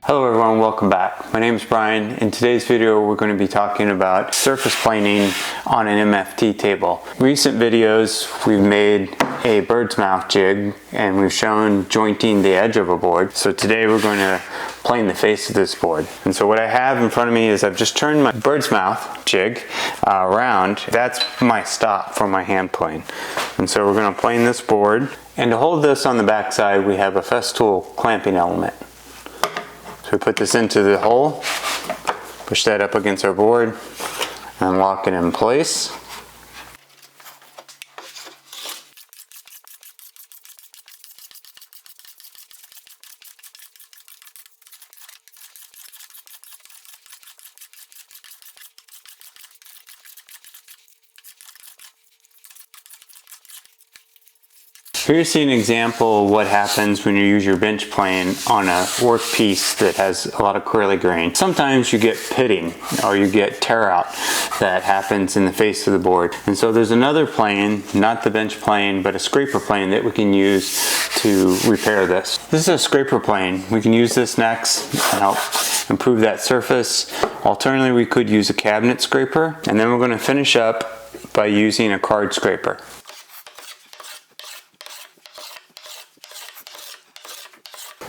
Hello everyone, welcome back. My name is Brian. In today's video we're going to be talking about surface planing on an MFT table. Recent videos we've made a bird's mouth jig and we've shown jointing the edge of a board. So today we're going to plane the face of this board. And so what I have in front of me is I've just turned my bird's mouth jig around. That's my stop for my hand plane. And so we're going to plane this board. And to hold this on the back side we have a Festool clamping element. So we put this into the hole, push that up against our board, and lock it in place. Here's an example of what happens when you use your bench plane on a work piece that has a lot of curly grain. Sometimes you get pitting or you get tear out that happens in the face of the board. And so there's another plane, not the bench plane, but a scraper plane that we can use to repair this. This is a scraper plane. We can use this next and help improve that surface. Alternatively, we could use a cabinet scraper, and then we're going to finish up by using a card scraper.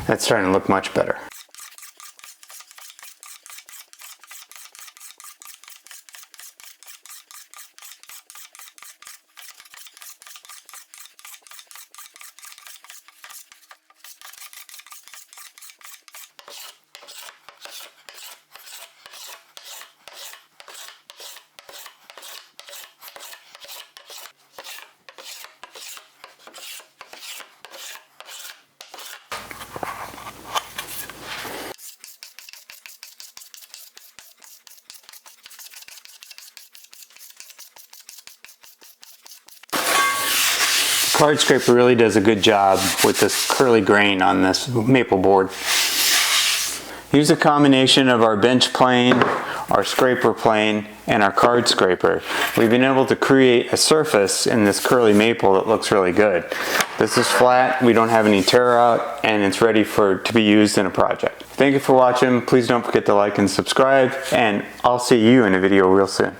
That's starting to look much better. Card scraper really does a good job with this curly grain on this maple board. Use a combination of our bench plane, our scraper plane, and our card scraper. We've been able to create a surface in this curly maple that looks really good. This is flat, we don't have any tear out, and it's ready to be used in a project. Thank you for watching. Please don't forget to like and subscribe, and I'll see you in a video real soon.